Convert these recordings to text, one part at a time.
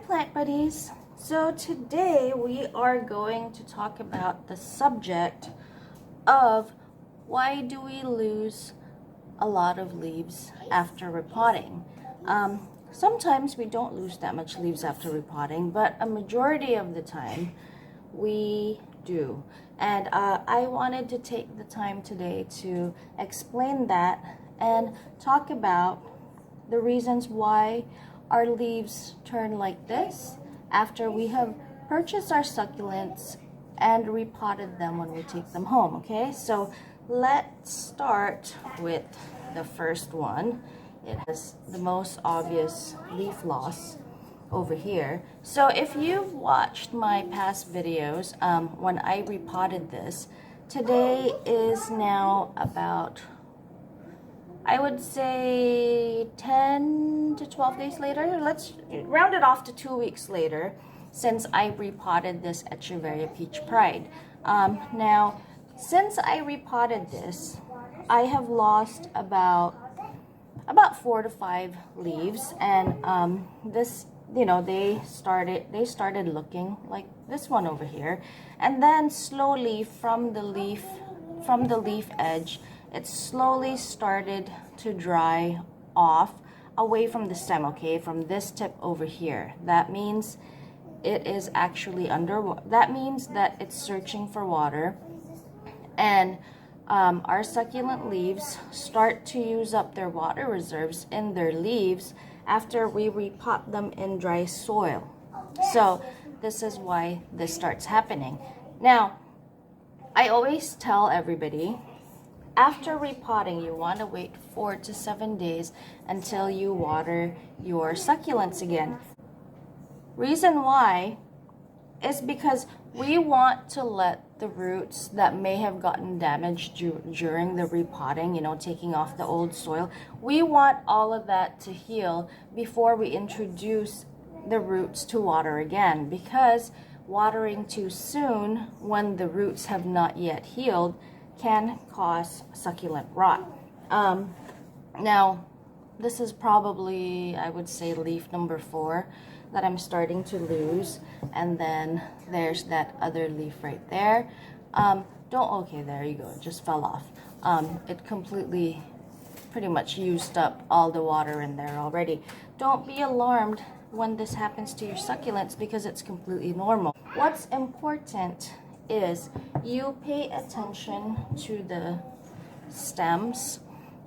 plant buddies. So today we are going to talk about the subject of why do we lose a lot of leaves after repotting. Sometimes we don't lose that much leaves after repotting, but a majority of the time we do. And I wanted to take the time today to explain that and talk about the reasons why our leaves turn like this after we have purchased our succulents and repotted them when we take them home. Okay, so let's start with the first one. It has the most obvious leaf loss over here. So if you've watched my past videos when I repotted this, today is now about, I would say 10 to 12 days later. Let's round it off to 2 weeks later since I repotted this Echeveria Peach Pride. Now, since I repotted this, I have lost about 4 to 5 leaves, and this, they started looking like this one over here, and then slowly from the leaf edge, it slowly started to dry off away from the stem, okay, from this tip over here. That means it is actually that means that it's searching for water, and our succulent leaves start to use up their water reserves in their leaves after we repot them in dry soil. So this is why this starts happening. Now, I always tell everybody, after repotting, you want to wait 4 to 7 days until you water your succulents again. Reason why is because we want to let the roots that may have gotten damaged during the repotting, taking off the old soil, we want all of that to heal before we introduce the roots to water again, because watering too soon when the roots have not yet healed can cause succulent rot. Now, this is probably, I would say, leaf number 4 that I'm starting to lose, and then there's that other leaf right there. Okay, there you go, it just fell off. It completely pretty much used up all the water in there already. Don't be alarmed when this happens to your succulents, because it's completely normal. What's important is you pay attention to the stems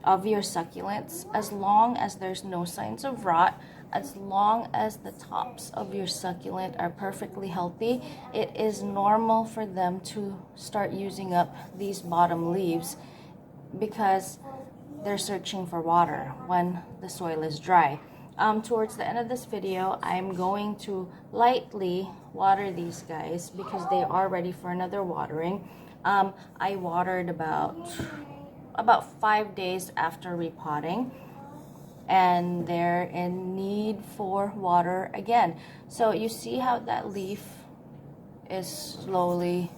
of your succulents. As long as there's no signs of rot, as long as the tops of your succulent are perfectly healthy, it is normal for them to start using up these bottom leaves, because they're searching for water when the soil is dry. Towards the end of this video, I'm going to lightly water these guys because they are ready for another watering. I watered about 5 days after repotting, and they're in need for water again. So you see how that leaf is slowly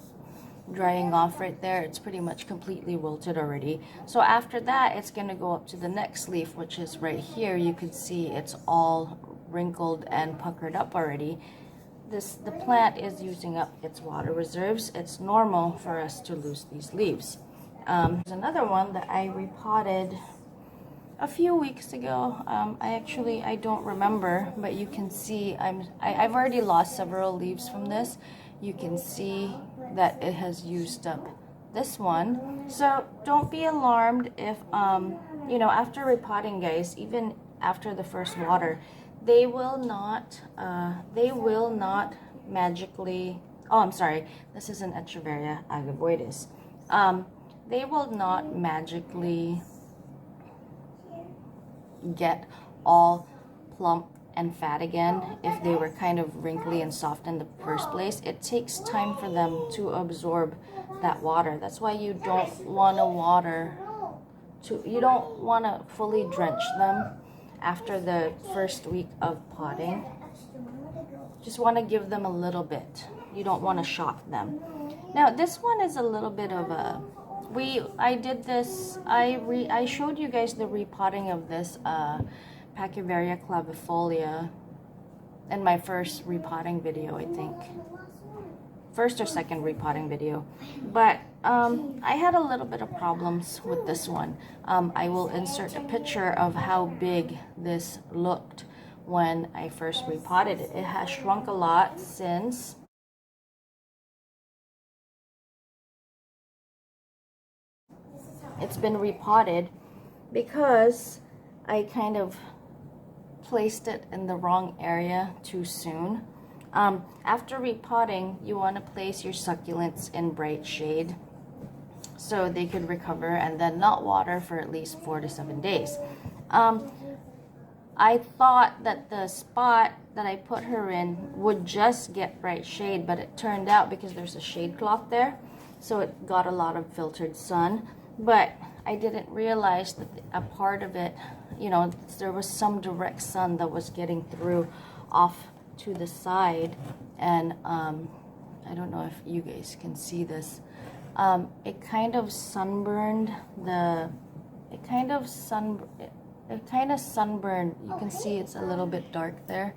drying off right there. It's pretty much completely wilted already. So after that, it's going to go up to the next leaf, which is right here. You can see it's all wrinkled and puckered up already. The plant is using up its water reserves. It's normal for us to lose these leaves. There's another one that I repotted a few weeks ago. I don't remember, but you can see I've already lost several leaves from this. You can see that it has used up this one. So don't be alarmed if after repotting, guys, even after the first water, they will not magically, I'm sorry, this is an Echeveria agavoides. They will not magically get all plump and fat again if they were kind of wrinkly and soft in the first place. It takes time for them to absorb that water. That's why you don't want to fully drench them after the first week of potting. Just want to give them a little bit. You don't want to shock them. Now this one is a little bit of a I showed you guys the repotting of this Pachyvaria clavifolia in my first repotting video, I think. First or second repotting video. But I had a little bit of problems with this one. I will insert a picture of how big this looked when I first repotted it. It has shrunk a lot since it's been repotted, because I kind of placed it in the wrong area too soon. After repotting, you want to place your succulents in bright shade so they could recover, and then not water for at least 4 to 7 days. I thought that the spot that I put her in would just get bright shade, but it turned out, because there's a shade cloth there, so it got a lot of filtered sun. But I didn't realize that a part of it, you know, there was some direct sun that was getting through off to the side, and I don't know if you guys can see this. It kind of sunburned the, it kind of sunburned, you can see it's a little bit dark there.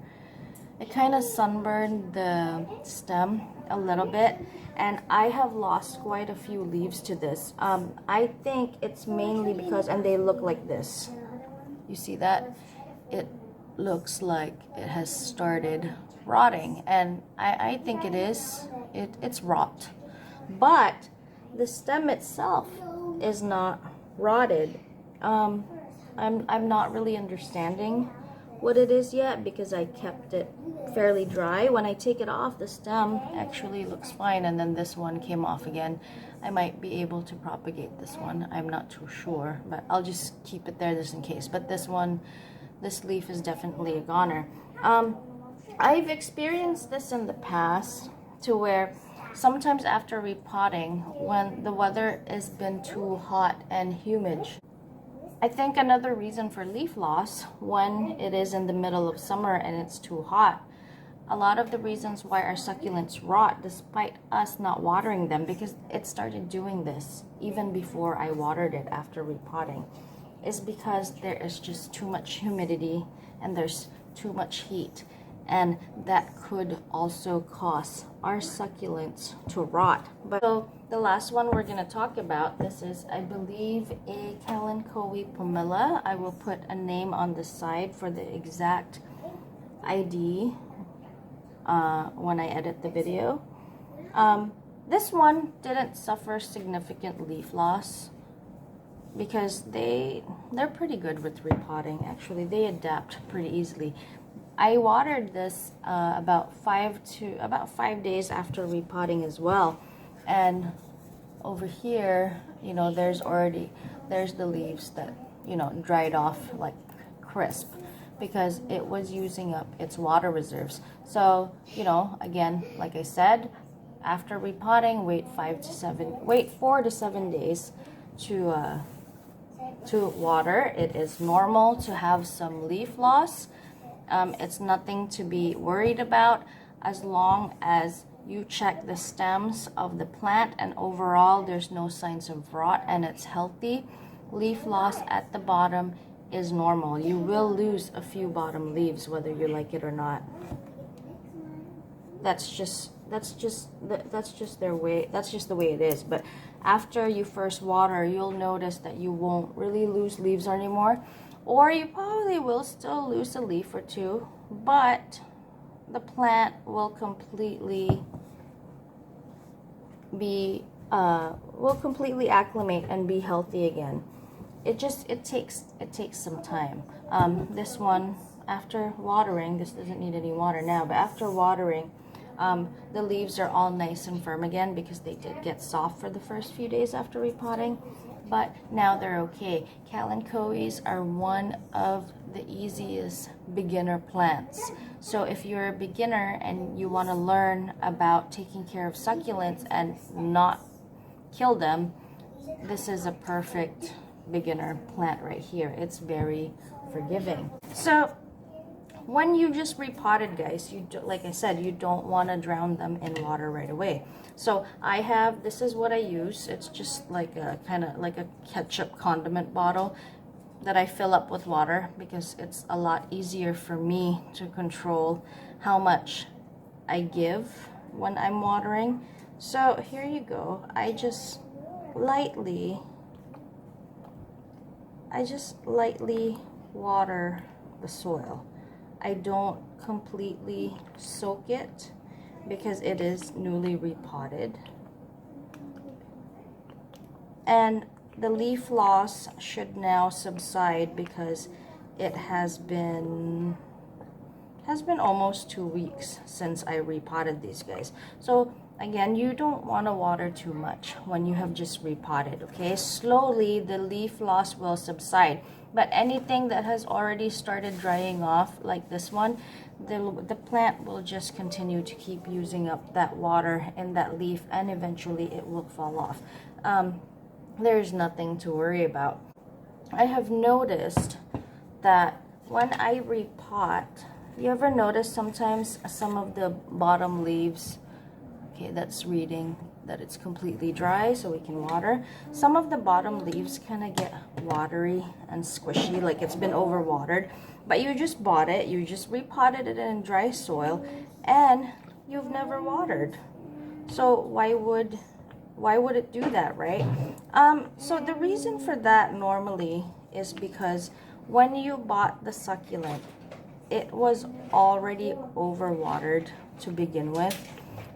It kind of sunburned the stem a little bit, and I have lost quite a few leaves to this. I think it's mainly because, and they look like this. You see that? It looks like it has started rotting, and I think it is. It's rot. But the stem itself is not rotted. I'm not really understanding what it is yet, because I kept it fairly dry. When I take it off, the stem actually looks fine, and then this one came off again. I might be able to propagate this one. I'm not too sure, but I'll just keep it there just in case. But this one, this leaf is definitely a goner. I've experienced this in the past, to where sometimes after repotting, when the weather has been too hot and humid, I think another reason for leaf loss when it is in the middle of summer and it's too hot, a lot of the reasons why our succulents rot despite us not watering them, because it started doing this even before I watered it after repotting, is because there is just too much humidity and there's too much heat, and that could also cause our succulents to rot. But so the last one we're going to talk about, this is, I believe, a Kalanchoe pumila. I will put a name on the side for the exact ID when I edit the video. This one didn't suffer significant leaf loss, because they're pretty good with repotting. Actually, they adapt pretty easily. I watered this about 5 days after repotting as well, and over here, you know, there's the leaves that, you know, dried off like crisp, because it was using up its water reserves. So, you know, again, like I said, after repotting, wait 4 to 7 days to water. It is normal to have some leaf loss. It's nothing to be worried about, as long as you check the stems of the plant and overall there's no signs of rot and it's healthy. Leaf loss at the bottom is normal. You will lose a few bottom leaves whether you like it or not. That's just their way. That's just the way it is. But after you first water, you'll notice that you won't really lose leaves anymore. Or you probably will still lose a leaf or two, but the plant will completely acclimate and be healthy again. It takes some time. This one, after watering, this doesn't need any water now, but after watering, the leaves are all nice and firm again, because they did get soft for the first few days after repotting. But now they're okay. Kalanchoes are one of the easiest beginner plants. So if you're a beginner and you want to learn about taking care of succulents and not kill them, this is a perfect beginner plant right here. It's very forgiving. So when you just repotted, guys, like I said, you don't want to drown them in water right away. So this is what I use. It's just like a kind of like a ketchup condiment bottle that I fill up with water, because it's a lot easier for me to control how much I give when I'm watering. So here you go. I just lightly water the soil. I don't completely soak it because it is newly repotted. And the leaf loss should now subside because it has been almost 2 weeks since I repotted these guys. So again, you don't want to water too much when you have just repotted, okay? Slowly the leaf loss will subside, but anything that has already started drying off, like this one, the plant will just continue to keep using up that water in that leaf, and eventually it will fall off. There's nothing to worry about. I have noticed that when I repot, you ever notice sometimes some of the bottom leaves, okay, that's reading that it's completely dry so we can water. Some of the bottom leaves kind of get watery and squishy, like it's been overwatered, but you just bought it, you just repotted it in dry soil, and you've never watered. So why would it do that, right? So the reason for that normally is because when you bought the succulent, it was already overwatered to begin with.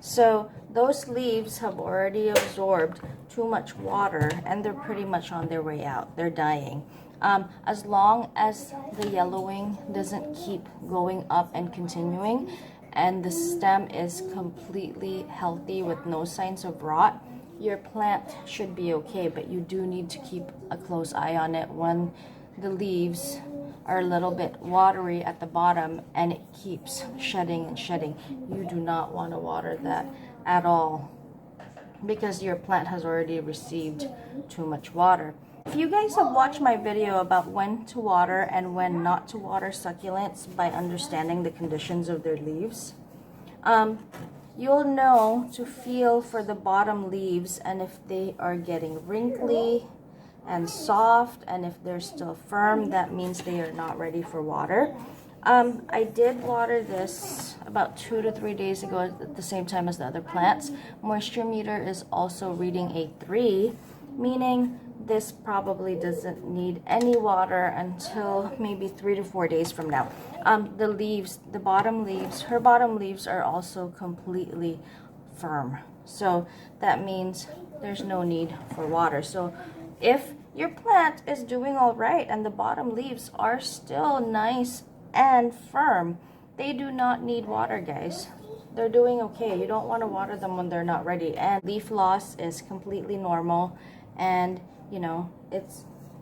So those leaves have already absorbed too much water, and they're pretty much on their way out. They're dying. As long as the yellowing doesn't keep going up and continuing, and the stem is completely healthy with no signs of rot, your plant should be okay. But you do need to keep a close eye on it when the leaves are a little bit watery at the bottom and it keeps shedding and shedding. You do not want to water that at all because your plant has already received too much water. If you guys have watched my video about when to water and when not to water succulents by understanding the conditions of their leaves, you'll know to feel for the bottom leaves, and if they are getting wrinkly and soft, and if they're still firm, that means they are not ready for water. I did water this about 2 to 3 days ago at the same time as the other plants. Moisture meter is also reading a 3, meaning this probably doesn't need any water until maybe 3 to 4 days from now. The leaves, her bottom leaves are also completely firm. So that means there's no need for water. So if your plant is doing all right and the bottom leaves are still nice and firm, they do not need water, guys. They're doing okay. You don't want to water them when they're not ready. And leaf loss is completely normal, and you know,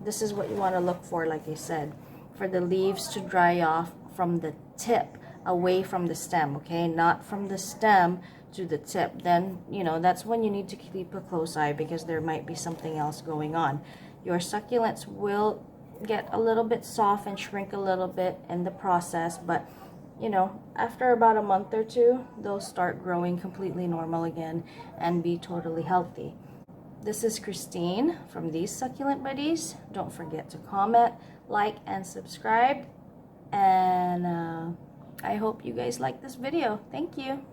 this is what you want to look for, like I said, for the leaves to dry off from the tip away from the stem, okay? Not from the stem to the tip. Then, you know, that's when you need to keep a close eye because there might be something else going on. Your succulents will get a little bit soft and shrink a little bit in the process, but you know, after about a month or 2, they'll start growing completely normal again and be totally healthy. This is Christine from these Succulent Buddies. Don't forget to comment, like, and subscribe. And I hope you guys like this video. Thank you.